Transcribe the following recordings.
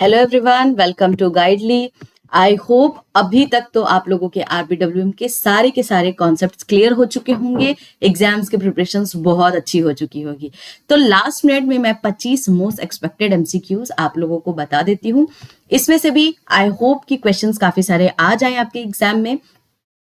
Hello everyone, welcome to Guidely. I hope अभी तक तो आप लोगों के आरबीडब्ल्यूएम के सारे कॉन्सेप्ट्स क्लियर हो चुके होंगे। एग्जाम्स की प्रिपरेशंस बहुत अच्छी हो चुकी होगी। तो लास्ट मिनट में मैं 25 मोस्ट एक्सपेक्टेड एमसीक्यूज आप लोगों को बता देती हूँ। इसमें से भी आई होप कि क्वेश्चंस काफी सारे आ जाएं आपके एग्जाम में।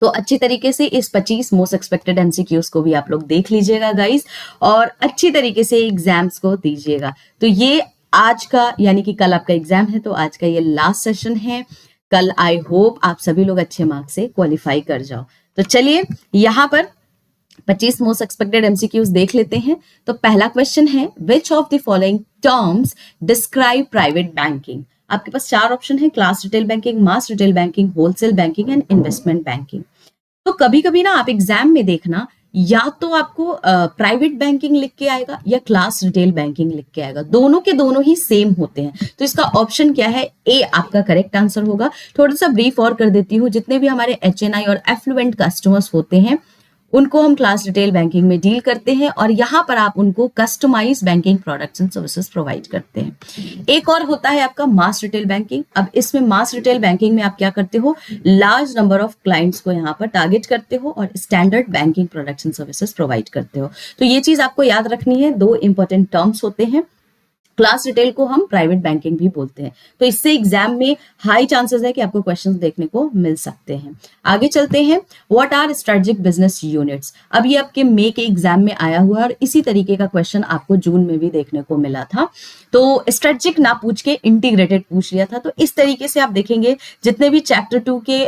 तो अच्छी तरीके से इस 25 मोस्ट एक्सपेक्टेड एमसीक्यूज को भी आप लोग देख लीजिएगा गाइस, और अच्छी तरीके से एग्जाम्स को दीजिएगा। तो ये आज का यानी कि कल आपका एग्जाम है, तो आज का ये लास्ट सेशन है। कल आई होप आप सभी लोग अच्छे मार्क्स से क्वालिफाई कर जाओ। तो चलिए यहाँ पर 25 मोस्ट एक्सपेक्टेड एमसीक्यूज देख लेते हैं। तो पहला क्वेश्चन है, which of the following terms describe private banking. आपके पास चार ऑप्शन है, class retail banking, mass retail banking, wholesale banking and investment banking. तो कभी कभी ना आप एग्जाम में देखना, या तो आपको प्राइवेट बैंकिंग लिख के आएगा या क्लास रिटेल बैंकिंग लिख के आएगा। दोनों के दोनों ही सेम होते हैं। तो इसका ऑप्शन क्या है, ए आपका करेक्ट आंसर होगा। थोड़ा सा ब्रीफ और कर देती हूँ। जितने भी हमारे एचएनआई और एफ्लुएंट कस्टमर्स होते हैं उनको हम क्लास रिटेल बैंकिंग में डील करते हैं, और यहाँ पर आप उनको customize banking products and services provide करते हैं। एक और होता है आपका मास रिटेल बैंकिंग। अब इसमें मास रिटेल बैंकिंग में आप क्या करते हो, लार्ज नंबर ऑफ क्लाइंट्स को यहाँ पर टारगेट करते हो और standard banking products and services provide करते हो। तो ये चीज आपको याद रखनी है। दो इंपॉर्टेंट टर्म्स होते हैं। क्लास रिटेल को हम प्राइवेट बैंकिंग भी बोलते हैं। तो इससे एग्जाम में हाई चांसेस है कि आपको क्वेश्चंस देखने को मिल सकते हैं। आगे चलते हैं, what are strategic business units. अब ये आपके मई के एग्जाम में आया हुआ है, और इसी तरीके का क्वेश्चन आपको जून में भी देखने को मिला था। तो स्ट्रेटेजिक ना पूछ के इंटीग्रेटेड पूछ लिया था। तो इस तरीके से आप देखेंगे जितने भी चैप्टर 2 के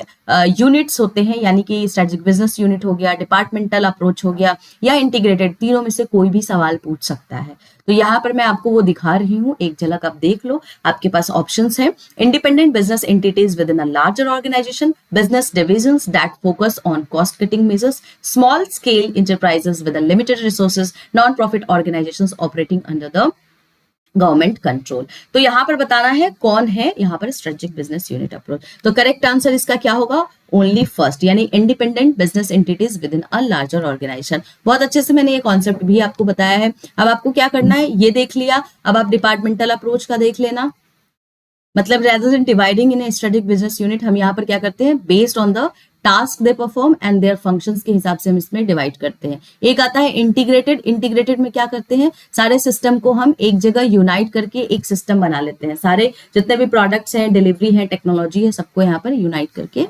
यूनिट्स होते हैं, यानी कि स्ट्रेटेजिक बिजनेस यूनिट हो गया, डिपार्टमेंटल अप्रोच हो गया या इंटीग्रेटेड, तीनों में से कोई भी सवाल पूछ सकता है। तो यहाँ पर मैं आपको वो दिखा रही हूँ, एक झलक आप देख लो। आपके पास ऑप्शंस हैं, independent business entities within a larger organization, business divisions that focus on cost cutting measures, small scale enterprises with limited resources, non profit organizations operating under the government control. तो यहां पर बताना है कौन है यहाँ पर स्ट्रेटेजिक बिजनेस यूनिट अप्रोच। तो करेक्ट आंसर इसका क्या होगा, ओनली फर्स्ट, यानी independent business entities within a larger organization. बहुत अच्छे से मैंने ये कॉन्सेप्ट भी आपको बताया है। अब आपको क्या करना है, ये देख लिया। अब आप डिपार्टमेंटल अप्रोच का देख लेना। मतलब रेदर देन डिवाइडिंग इन स्ट्रेटेजिक बिजनेस यूनिट, हम यहाँ पर क्या करते हैं, based on the task they perform and their functions के हिसाब से हम इसमें डिवाइड करते हैं। एक आता है इंटीग्रेटेड। इंटीग्रेटेड में क्या करते हैं, सारे सिस्टम को हम एक जगह यूनाइट करके एक सिस्टम बना लेते हैं। सारे जितने भी प्रोडक्ट्स हैं, डिलीवरी है, टेक्नोलॉजी है, सबको यहाँ पर यूनाइट करके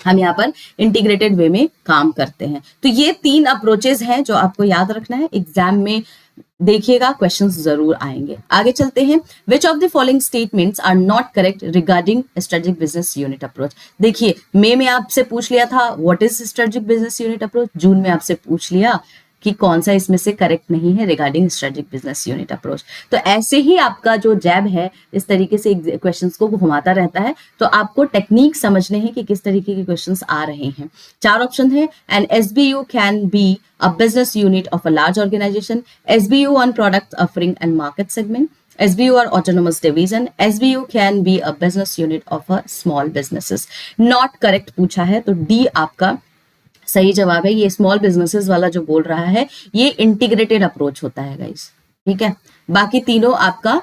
हम यहाँ पर इंटीग्रेटेड वे में काम करते हैं। तो ये तीन अप्रोचेस हैं जो आपको याद रखना है। एग्जाम में देखिएगा, क्वेश्चंस जरूर आएंगे। आगे चलते हैं, which of the following statements are not correct regarding strategic business unit approach. देखिए, मई में आपसे पूछ लिया था what is strategic business unit approach, जून में आपसे पूछ लिया कि कौन सा इसमें से करेक्ट नहीं है regarding strategic business unit approach. तो ऐसे ही आपका जो जैब है इस तरीके से क्वेश्चंस को घुमाता रहता है। तो आपको टेक्निक समझने हैं कि किस तरीके के क्वेश्चंस आ रहे हैं। चार ऑप्शन है, an SBU can be a business unit of a large organization, SBU on product offering and market segment, SBU or autonomous division, SBU can be a business unit of a small businesses। Not correct पूछा है, तो D आपका सही जवाब है। ये small businesses वाला जो बोल रहा है ये इंटीग्रेटेड अप्रोच होता है गाइस, ठीक है। बाकी तीनों आपका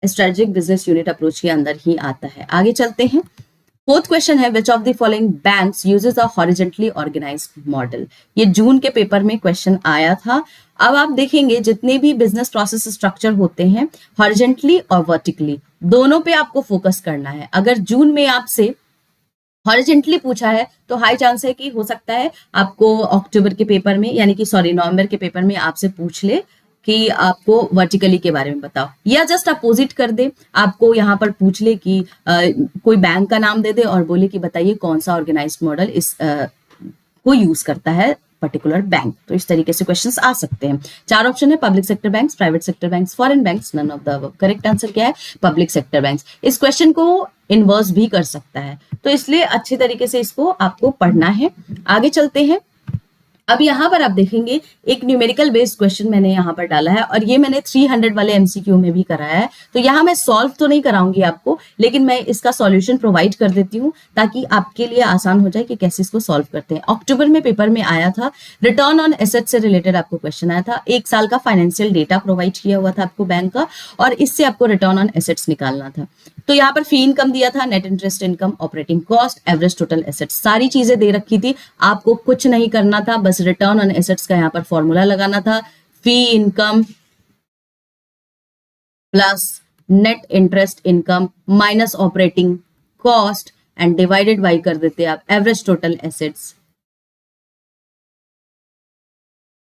स्ट्रेटेजिक बिजनेस यूनिट अप्रोच के अंदर ही आता है। आगे चलते हैं, फोर्थ क्वेश्चन है, which of the following banks uses a horizontally organized model. ये जून के पेपर में क्वेश्चन आया था। अब आप देखेंगे जितने भी बिजनेस प्रोसेस स्ट्रक्चर होते हैं, हॉरिजॉन्टली और वर्टिकली, दोनों पे आपको फोकस करना है। अगर जून में आपसे हॉरिजॉन्टली पूछा है तो हाई चांस है कि हो सकता है आपको अक्टूबर के पेपर में, यानी कि नवंबर के पेपर में आपसे पूछ ले कि आपको वर्टिकली के बारे में बताओ, या जस्ट अपोजिट कर दे, आपको यहाँ पर पूछ ले कि कोई बैंक का नाम दे दे और बोले कि बताइए कौन सा ऑर्गेनाइज्ड मॉडल इस को यूज करता है पर्टिकुलर बैंक। तो इस तरीके से क्वेश्चंस आ सकते हैं। चार ऑप्शन है, public sector banks, private sector banks, foreign banks, none of the above. Correct answer क्या है, पब्लिक सेक्टर बैंक्स। इस क्वेश्चन को इनवर्स भी कर सकता है, तो इसलिए अच्छी तरीके से इसको आपको पढ़ना है। आगे चलते हैं, अब यहाँ पर आप देखेंगे एक न्यूमेरिकल बेस्ड क्वेश्चन मैंने यहाँ पर डाला है और ये मैंने 300 वाले एमसीक्यू में भी कराया है। तो यहाँ मैं सॉल्व तो नहीं कराऊंगी आपको, लेकिन मैं इसका सॉल्यूशन प्रोवाइड कर देती हूँ ताकि आपके लिए आसान हो जाए कि कैसे इसको सॉल्व करते हैं। अक्टूबर में पेपर में आया था, रिटर्न ऑन एसेट से रिलेटेड आपको क्वेश्चन आया था। एक साल का फाइनेंशियल डेटा प्रोवाइड किया हुआ था आपको बैंक का और इससे आपको रिटर्न ऑन एसेट्स निकालना था। तो यहाँ पर फी इनकम दिया था, net interest income, operating cost, average total assets, सारी चीजें दे रखी थी। आपको कुछ नहीं करना था, बस रिटर्न ऑन एसेट्स का यहाँ पर फॉर्मूला लगाना था, fee income plus net interest income minus operating cost and divided by कर देते आप एवरेज टोटल एसेट्स।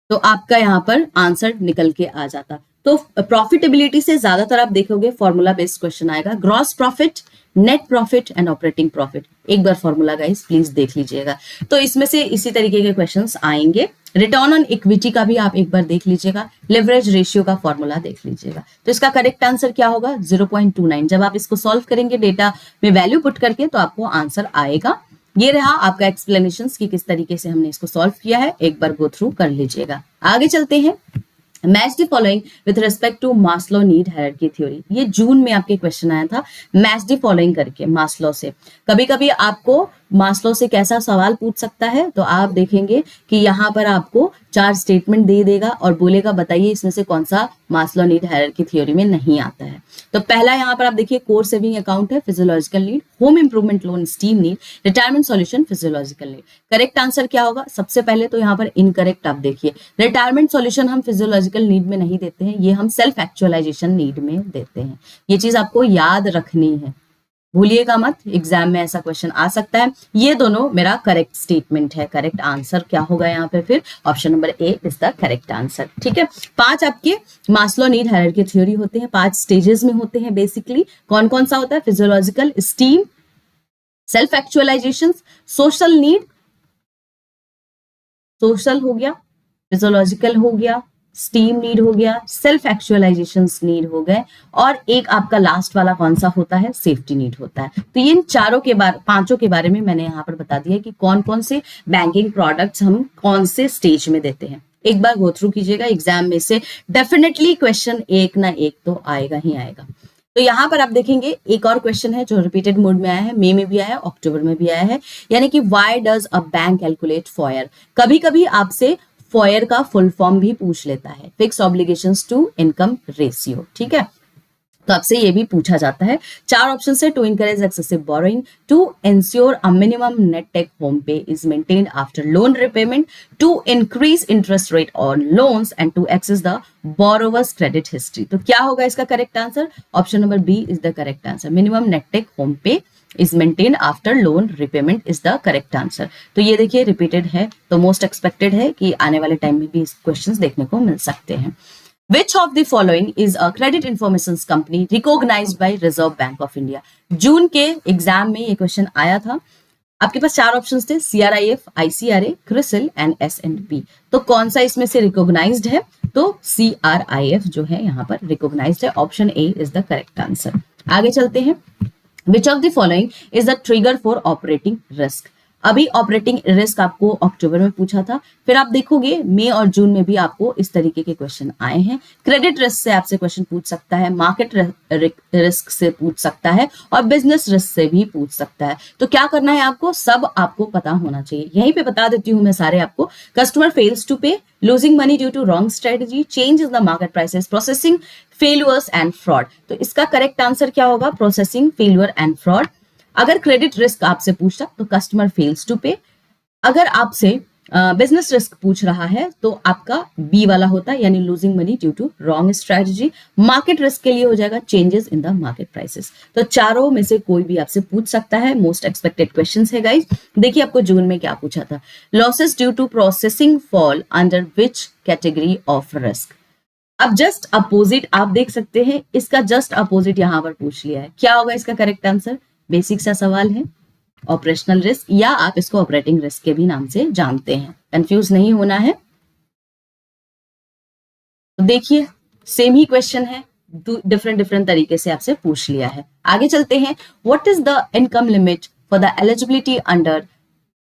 तो आपका यहां पर आंसर निकल के आ जाता। तो प्रॉफिटेबिलिटी से ज्यादातर आप देखोगे फॉर्मूला बेस्ड क्वेश्चन आएगा, gross profit, net profit and operating profit. एक बार फॉर्मूला गाइस प्लीज देख लीजिएगा। तो इसमें से इसी तरीके के क्वेश्चंस आएंगे। रिटर्न ऑन इक्विटी का भी आप एक बार देख लीजिएगा, लेवरेज रेशियो का फॉर्मूला देख लीजिएगा। तो इसका करेक्ट आंसर क्या होगा 0.29। जब आप इसको सॉल्व करेंगे डेटा में वैल्यू पुट करके तो आपको आंसर आएगा। ये रहा आपका एक्सप्लेनेशन कि किस तरीके से हमने इसको सॉल्व किया है, एक बार गो थ्रू कर लीजिएगा। आगे चलते हैं, match the following with respect to Maslow need hierarchy theory. ये जून में आपके क्वेश्चन आया था, मैच द फॉलोइंग करके मास्लो से। कभी कभी आपको मास्लो से कैसा सवाल पूछ सकता है, तो आप देखेंगे कि यहाँ पर आपको 4 स्टेटमेंट दे देगा और बोलेगा बताइए इसमें से कौन सा मास्लो नीड हायरार्की थ्योरी में नहीं आता है। तो पहला यहाँ पर आप देखिए कोर सेविंग अकाउंट है, physiological need, home improvement loan steam need, retirement solution physiological need. Correct answer क्या होगा? सबसे पहले तो यहाँ पर इनकरेक्ट आप देखिए, रिटायरमेंट सॉल्यूशन हम फिजियोलॉजिकल नीड में नहीं देते हैं, ये हम सेल्फ एक्चुअलाइजेशन नीड में देते हैं। ये चीज आपको याद रखनी है, भूलिएगा मत, एग्जाम में ऐसा क्वेश्चन आ सकता है। ये दोनों मेरा करेक्ट स्टेटमेंट है। करेक्ट आंसर क्या होगा यहाँ पे? फिर option number A is the correct answer. ठीक है, 5 आपके मास्लो नीड हायरार्की थ्योरी होते हैं, 5 स्टेजेस में होते हैं बेसिकली। कौन कौन सा होता है? Physiological, esteem, self actualization, social need, social हो गया, फिजियोलॉजिकल हो गया, स्टीम नीड हो गया, सेल्फ एक्चुअलाइजेशन नीड हो गए, और एक आपका लास्ट वाला कौन सा होता है? सेफ्टी नीड होता है। तो इन चारों के बारे, पांचों के बारे में मैंने यहाँ पर बता दिया कि कौन कौन से बैंकिंग प्रोडक्ट्स हम कौन से स्टेज में देते हैं। एक बार गो थ्रू कीजिएगा, एग्जाम में से डेफिनेटली क्वेश्चन एक ना एक तो आएगा ही आएगा। तो यहाँ पर आप देखेंगे एक और क्वेश्चन है जो रिपीटेड मोड में आया है, मई में भी आया है, अक्टूबर में भी आया है, यानी कि why does a bank calculate foyer. कभी कभी आपसे फॉयर का फुल फॉर्म भी पूछ लेता है, fix obligations to income ratio. ठीक है, तो आपसे ये भी पूछा जाता है। 4 ऑप्शन है, to encourage excessive borrowing, to ensure a minimum net take home pay is maintained after loan repayment, to increase interest rate on loans and to assess the borrowers credit history. तो क्या होगा इसका correct answer? Option number B is the correct answer, minimum net take home pay is maintain after loan repayment is the correct answer. तो ये देखिए repeated है, तो most expected है कि आने वाले टाइम में भी क्वेश्चंस देखने को मिल सकते हैं। Which of the following is a credit information company recognized by Reserve Bank of India? जून के एग्जाम में ये क्वेश्चन आया था। आपके पास 4 ऑप्शंस थे, CRIF, ICRA, CRISIL and S&P। तो कौन सा इसमें से रिकॉग्नाइज्ड है? तो CRIF जो है यहाँ पर रिकॉग्नाइज्ड है, option A is the correct answer. आगे चलते हैं, Which of the following is the trigger for operating risk? अभी ऑपरेटिंग रिस्क आपको अक्टूबर में पूछा था, फिर आप देखोगे मई और जून में भी आपको इस तरीके के क्वेश्चन आए हैं। क्रेडिट रिस्क से आपसे क्वेश्चन पूछ सकता है, मार्केट रिस्क से पूछ सकता है और बिजनेस रिस्क से भी पूछ सकता है। तो क्या करना है आपको? सब आपको पता होना चाहिए। यहीं पे बता देती हूँ मैं सारे आपको। Customer fails to pay, losing money due to wrong strategy, change in the market prices, processing failures and fraud. तो इसका करेक्ट आंसर क्या होगा? Processing failure and fraud. अगर क्रेडिट रिस्क आपसे पूछता तो कस्टमर फेल्स टू पे। अगर आपसे बिजनेस रिस्क पूछ रहा है तो आपका बी वाला होता है, यानी losing money due to wrong strategy. Market risk के लिए हो जाएगा changes in the market prices. तो चारों में से कोई भी आपसे पूछ सकता है। मोस्ट एक्सपेक्टेड क्वेश्चंस है गाइस। देखिए आपको जून में क्या पूछा था, losses due to processing fall under which category of risk. अब जस्ट अपोजिट आप देख सकते हैं, इसका जस्ट अपोजिट यहां पर पूछ लिया है। क्या होगा इसका करेक्ट आंसर? बेसिक सा सवाल है, ऑपरेशनल रिस्क, या आप इसको ऑपरेटिंग रिस्क के भी नाम से जानते हैं, कंफ्यूज नहीं होना है। तो देखिए सेम ही क्वेश्चन है, डिफरेंट तरीके से आपसे पूछ लिया है। आगे चलते हैं, what is the income limit for the eligibility under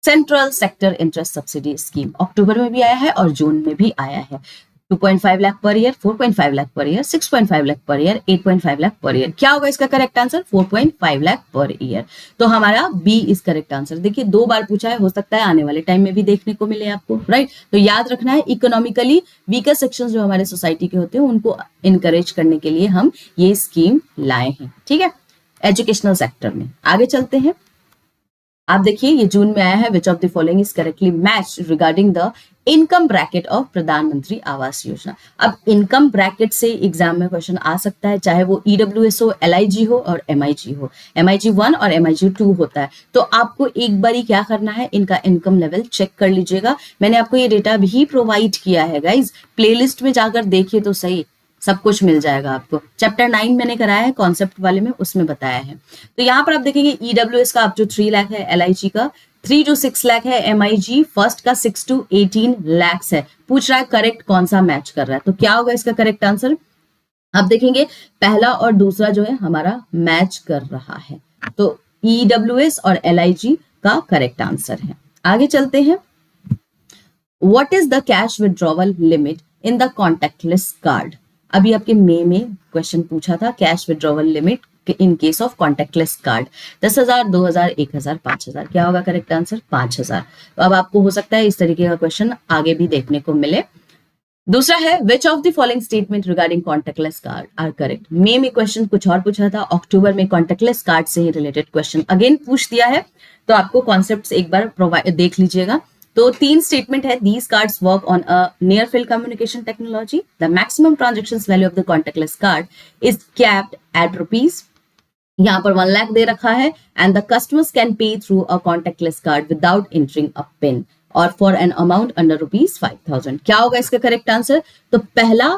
central sector interest subsidy scheme अक्टूबर में भी आया है और जून में भी आया है। 2.5 lakh per year, 4.5 lakh per year, 6.5 lakh per year, 8.5 lakh per year. क्या होगा इसका correct answer? 4.5 lakh per year. तो हमारा बी इज करेक्ट आंसर। देखिए 2 बार पूछा है, हो सकता है आने वाले टाइम में भी देखने को मिले आपको, राइट। तो याद रखना है, इकोनॉमिकली वीकर सेक्शंस जो हमारे सोसाइटी के होते हैं उनको इनकरेज करने के लिए हम ये स्कीम लाए हैं, ठीक है, एजुकेशनल सेक्टर में। आगे चलते हैं। आप देखिए ये जून में आया है, which of the following is correctly match regarding the income bracket of प्रधानमंत्री आवास योजना। अब इनकम ब्रैकेट से एग्जाम में क्वेश्चन आ सकता है, चाहे वो ईडब्ल्यूएस हो, एलआईजी हो और एमआईजी हो। एमआईजी 1 और एमआईजी 2 होता है। तो आपको एक बारी क्या करना है, इनका इनकम लेवल चेक कर लीजिएगा। मैंने आपको ये डेटा भी प्रोवाइड किया है गाइज, प्लेलिस्ट में जाकर देखिए तो सही, सब कुछ मिल जाएगा आपको। चैप्टर 9 मैंने कराया है कॉन्सेप्ट वाले में, उसमें बताया है। तो यहाँ पर आप देखेंगे ईडब्ल्यूएस का आप जो 3 लाख है, एलआईजी का 3 to 6 लाख है, एमआईजी फर्स्ट का 6 to 18 लाख है। पूछ रहा है करेक्ट कौन सा मैच कर रहा है, तो क्या होगा इसका करेक्ट आंसर? आप देखेंगे पहला और दूसरा जो है हमारा मैच कर रहा है, तो ईडब्ल्यूएस और एलआईजी का करेक्ट आंसर है। आगे चलते हैं। What is the cash withdrawal limit in the contactless card? अभी आपके मई में क्वेश्चन पूछा था, cash withdrawal limit in case of contactless card 10,000, 2,000, 1,000, 5,000। क्या होगा करेक्ट आंसर? 5,000। तो अब आपको हो सकता है इस तरीके का क्वेश्चन आगे भी देखने को मिले। दूसरा है which of the following statement regarding contactless card are correct? मई में क्वेश्चन कुछ और पूछा था, अक्टूबर में कॉन्टैक्टलेस कार्ड से ही रिलेटेड क्वेश्चन अगेन पूछ दिया है। तो आपको कॉन्सेप्ट एक बार देख लीजिएगा। तो 3 स्टेटमेंट है, these cards work on a near field communication technology. The maximum transactions value of the contactless card is capped at rupees, यहाँ पर 1 लाख दे रखा है, and the customers can pay through a contactless card without entering a PIN or for an amount under rupees 5,000। क्या होगा इसका correct answer? तो पहला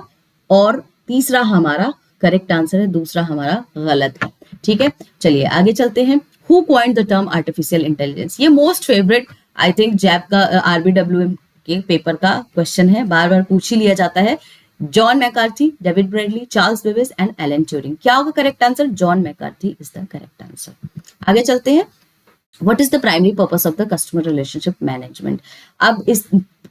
और तीसरा हमारा करेक्ट आंसर है, दूसरा हमारा गलत है, ठीक है। चलिए आगे चलते हैं। Who coined the term artificial intelligence? ये मोस्ट फेवरेट आई थिंक जैब का आरबीडब्ल्यूएम के पेपर का क्वेश्चन है, बार बार पूछ ही लिया जाता है। John McCarthy, David Bradley, Charles Babbage and Alan Turing. क्या होगा correct answer? John McCarthy is the correct answer. आगे चलते हैं। What is the primary purpose of the customer relationship management? अब इस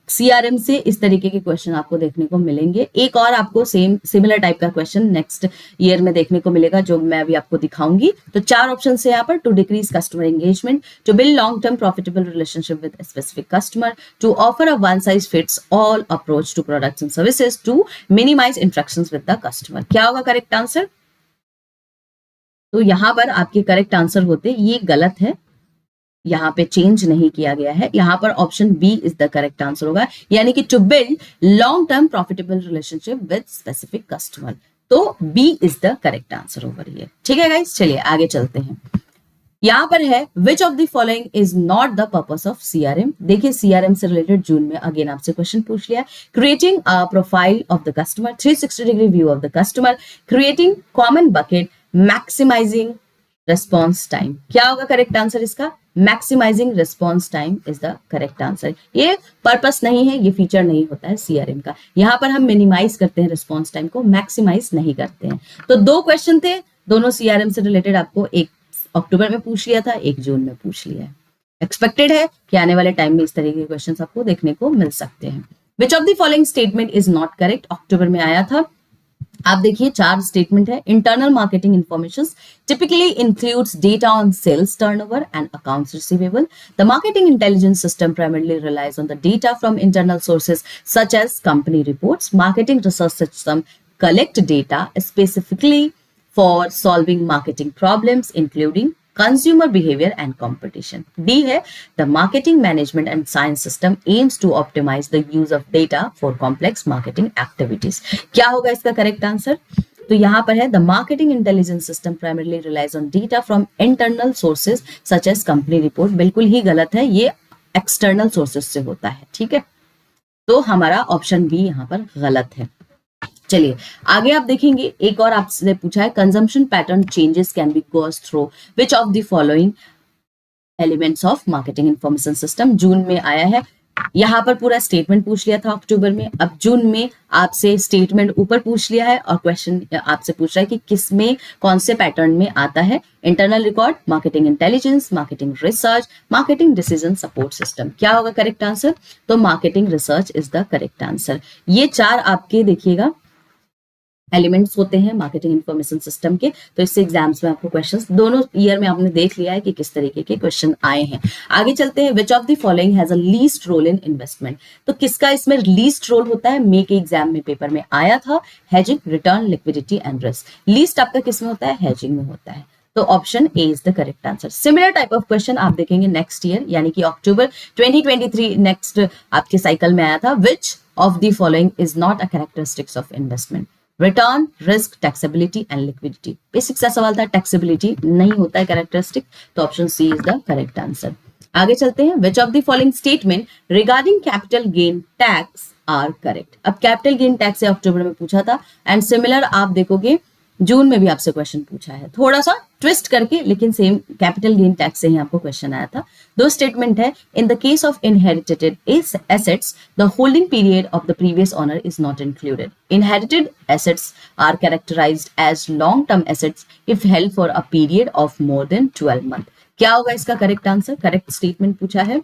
CRM से इस तरीके के क्वेश्चन आपको देखने को मिलेंगे। एक और आपको सिमिलर टाइप का क्वेश्चन नेक्स्ट ईयर में देखने को मिलेगा, जो मैं अभी आपको दिखाऊंगी। तो 4 ऑप्शन है यहाँ पर, to decrease customer engagement, to build long term profitable relationship with specific customer, to offer a one size fits all approach to products and services, to minimize interactions with the customer. क्या होगा correct answer? तो यहाँ पर आपके correct answer होते, ये गलत है, यहाँ पे चेंज नहीं किया गया है। यहाँ पर option B is the correct answer होगा, यानी कि to build long term profitable relationship with specific customer. तो B is the correct answer over here, ठीक है गाइस। चलिए आगे चलते हैं। यहाँ पर है which of the following is not the purpose of CRM. देखिए सीआरएम से रिलेटेड जून में अगेन आपसे क्वेश्चन पूछ लिया, creating a profile of the customer, 360 degree view of the customer, creating common bucket, maximizing response time. क्या होगा correct answer इसका? Maximizing response time is the correct answer. ये पर्पस नहीं है, ये फीचर नहीं होता है सीआरएम का। यहाँ पर हम मिनिमाइज करते हैं रिस्पॉन्स टाइम को, मैक्सिमाइज नहीं करते हैं। तो 2 क्वेश्चन थे, दोनों सीआरएम से रिलेटेड। आपको एक अक्टूबर में पूछ लिया था, एक जून में पूछ लिया है। एक्सपेक्टेड है कि आने वाले टाइम में इस तरीके के क्वेश्चन आपको देखने को मिल सकते हैं। Which of the following statement is not correct? अक्टूबर में आया था। आप देखिए 4 स्टेटमेंट है। Internal marketing information typically includes data on sales turnover and accounts receivable. The marketing intelligence system primarily relies on the data from internal sources such as company reports. Marketing research system collect data specifically for solving marketing problems including consumer behavior and competition. D है the marketing management and science system aims to optimize the use of data for complex marketing activities. क्या होगा इसका correct answer? तो यहाँ पर है the marketing intelligence system primarily relies on data from internal sources such as company report. बिल्कुल ही गलत है, ये एक्सटर्नल सोर्सेस से होता है, ठीक है। तो हमारा ऑप्शन बी यहाँ पर गलत है। चलिए आगे आप देखेंगे, एक और आपसे पूछा है consumption pattern changes can be goes through which of the following elements of marketing information system. जून में आया है यहाँ पर पूरा स्टेटमेंट पूछ लिया था अक्टूबर में, अब जून में आपसे स्टेटमेंट ऊपर पूछ लिया है और क्वेश्चन आपसे पूछ रहा है कि किस में कौन से पैटर्न में आता है। Internal record, marketing intelligence, marketing research, marketing decision support system. क्या होगा करेक्ट आंसर? तो marketing research is the correct answer. ये 4 आपके देखिएगा एलिमेंट्स होते हैं मार्केटिंग इंफॉर्मेशन सिस्टम के। तो इससे एग्जाम्स में आपको क्वेश्चंस दोनों ईयर में आपने देख लिया है कि किस तरीके के क्वेश्चन आए हैं। आगे चलते हैं, which of the following has a least role in investment. तो किसका इसमें लीस्ट रोल होता है? मे के एग्जाम में पेपर में आया था, hedging, return, liquidity and risk. Least आपका किस में होता है? हेजिंग में होता है। तो option A is the correct answer. Similar type of question आप देखेंगे नेक्स्ट ईयर, यानी कि अक्टूबर 2023 नेक्स्ट आपके साइकिल में आया था। Which of the following is not a characteristics of investment? Return, risk, taxability and liquidity. Basic सा सवाल था, टैक्सेबिलिटी नहीं होता है कैरेक्टरिस्टिक, तो option C is the correct answer. आगे चलते हैं, which of the following statement regarding capital gain tax are correct. अब कैपिटल गेन टैक्स से अक्टूबर में पूछा था एंड सिमिलर आप देखोगे जून में भी आपसे क्वेश्चन पूछा है, थोड़ा सा ट्विस्ट करके, लेकिन सेम कैपिटल गेन टैक्स से ही आपको क्वेश्चन आया था। दो स्टेटमेंट है, in the case of inherited assets the holding period of the previous owner is not included. Inherited assets are characterized as long term assets if held for a period of more than 12 month. क्या होगा इसका correct answer? Correct statement पूछा है,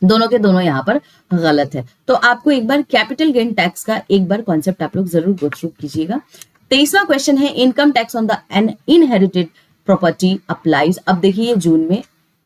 दोनों के दोनों यहाँ पर गलत है। तो आपको एक बार कैपिटल गेन टैक्स का एक बार कॉन्सेप्ट आप लोग जरूर गो थ्रू कीजिएगा। 23वां क्वेश्चन है, income tax on the an inherited property applies. अब देखिए जून में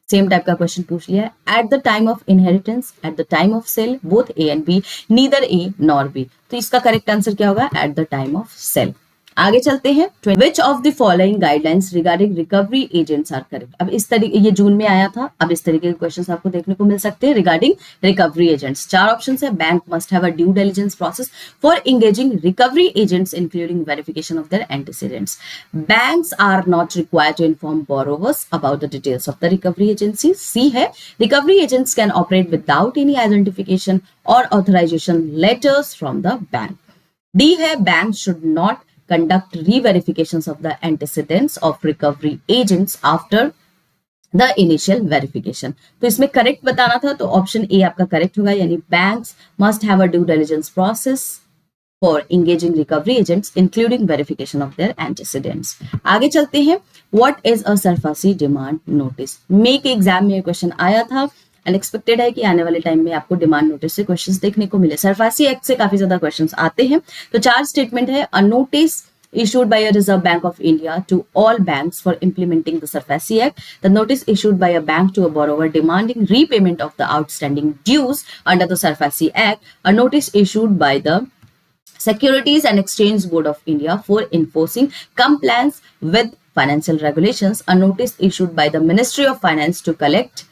सेम टाइप का क्वेश्चन पूछ लिया है, at the time of inheritance, at the time of sale, both A and B, neither A nor B. तो इसका करेक्ट आंसर क्या होगा? At the time of sale. आगे चलते हैं, which of the following guidelines regarding recovery agents are correct. अब इस तरीके, ये जून में आया था, अब इस तरीके के क्वेश्चंस आपको देखने को मिल सकते हैं रिगार्डिंग रिकवरी एजेंट्स। 4 ऑप्शंस है, bank must have a due diligence process for engaging recovery agents including verification of their antecedents. Banks are not required to inform borrowers about the details of the recovery agency. C है, recovery agents can operate without any identification और authorization letters from the bank. D है, bank should not conduct re-verifications of the antecedents of recovery agents after the initial verification। तो इसमें correct बताना था, तो option A आपका correct होगा, यानी banks must have a due diligence process for engaging recovery agents including verification of their antecedents। आगे चलते हैं, what is a SARFAESI demand notice। मे के एग्जाम में क्वेश्चन आया था, अनएक्सपेक्टेड है कि आने वाले टाइम में आपको डिमांड नोटिस से क्वेश्चंस देखने को मिले। SARFAESI एक्ट से काफी ज्यादा क्वेश्चंस आते हैं। तो 4 स्टेटमेंट है, a notice issued by a Reserve Bank of India to all banks for implementing the SARFAESI Act. The notice issued by a bank to a borrower demanding repayment of the outstanding dues under the SARFAESI Act. A notice issued by the Securities and Exchange Board of India for enforcing compliance with financial regulations. A notice issued by the Ministry of Finance to collect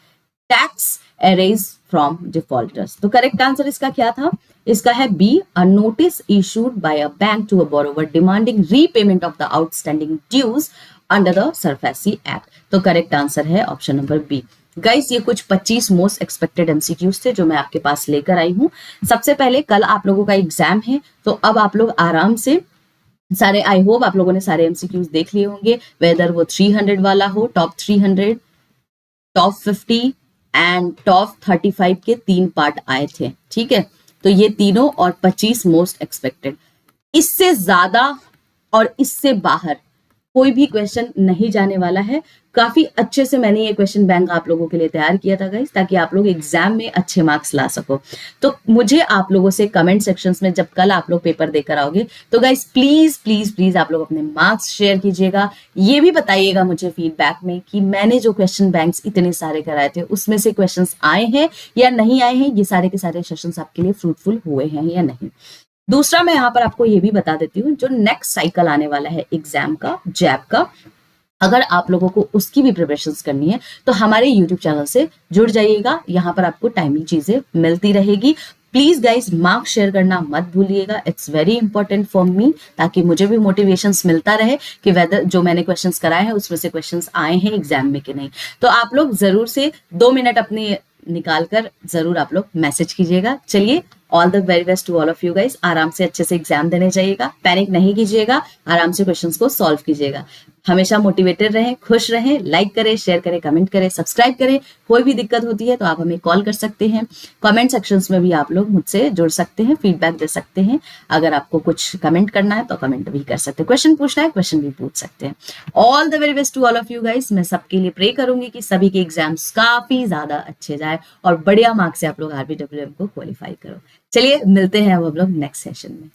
tax arise from defaulters। तो correct answer इसका क्या था? इसका है B, a notice issued by a bank to a borrower demanding repayment of the outstanding dues under the SARFAESI act. तो correct answer है option number B. Guys, ये कुछ 25 मोस्ट एक्सपेक्टेड एमसीक्यूज थे जो मैं आपके पास लेकर आई हूं। सबसे पहले कल आप लोगों का एग्जाम है, तो अब आप लोग आराम से सारे, आई होप आप लोगों ने सारे एमसीक्यूज देख लिए होंगे, वेदर वो 300 वाला हो, टॉप 300, टॉप 50 एंड टॉप 35 के 3 पार्ट आए थे। ठीक है, तो ये तीनों और 25 मोस्ट एक्सपेक्टेड, इससे ज्यादा और इससे बाहर कोई भी क्वेश्चन नहीं जाने वाला है। काफी अच्छे से मैंने ये क्वेश्चन बैंक आप लोगों के लिए तैयार किया था गाइस, ताकि आप लोग एग्जाम में अच्छे मार्क्स ला सको। तो मुझे आप लोगों से कमेंट सेक्शंस में जब कल आप लोग पेपर देकर आओगे, तो गाइस प्लीज प्लीज प्लीज आप लोग अपने मार्क्स शेयर कीजिएगा। ये भी बताइएगा मुझे फीडबैक में कि मैंने जो क्वेश्चन बैंक्स इतने सारे कराए थे उसमें से क्वेश्चन आए हैं या नहीं आए हैं, ये सारे के सारे सेशंस आपके लिए फ्रूटफुल हुए हैं या नहीं। दूसरा, मैं यहाँ पर आपको ये भी बता देती हूँ, जो नेक्स्ट साइकिल आने वाला है एग्जाम का, जैब का, अगर आप लोगों को उसकी भी प्रिपरेशंस करनी है तो हमारे यूट्यूब चैनल से जुड़ जाइएगा। यहाँ पर आपको टाइमिंग चीजें मिलती रहेगी। प्लीज गाइज, मार्क्स शेयर करना मत भूलिएगा, it's very important for me, ताकि मुझे भी मोटिवेशंस मिलता रहे कि वेदर जो मैंने क्वेश्चंस कराए हैं उसमें से क्वेश्चंस आए हैं एग्जाम में कि नहीं। तो आप लोग जरूर से 2 मिनट अपने निकाल कर जरूर आप लोग मैसेज कीजिएगा। चलिए, all the very best to all of you guys. आराम से अच्छे से एग्जाम देने जाइएगा, पैनिक नहीं कीजिएगा, आराम से क्वेश्चंस को सॉल्व कीजिएगा। हमेशा मोटिवेटेड रहें, खुश रहें, लाइक करें, शेयर करें, कमेंट करें, सब्सक्राइब करें। कोई भी दिक्कत होती है तो आप हमें कॉल कर सकते हैं। कमेंट सेक्शंस में भी आप लोग मुझसे जुड़ सकते हैं, फीडबैक दे सकते हैं। अगर आपको कुछ कमेंट करना है तो कमेंट भी कर सकते हैं, क्वेश्चन पूछना है क्वेश्चन भी पूछ सकते हैं। All the very best to all of you guys. मैं सबके लिए प्रे करूंगी कि सभी के एग्जाम्स काफी ज्यादा अच्छे जाए और बढ़िया मार्क्स से आप लोग RBWM को क्वालिफाई करो। चलिए मिलते हैं अब हम लोग नेक्स्ट सेशन में।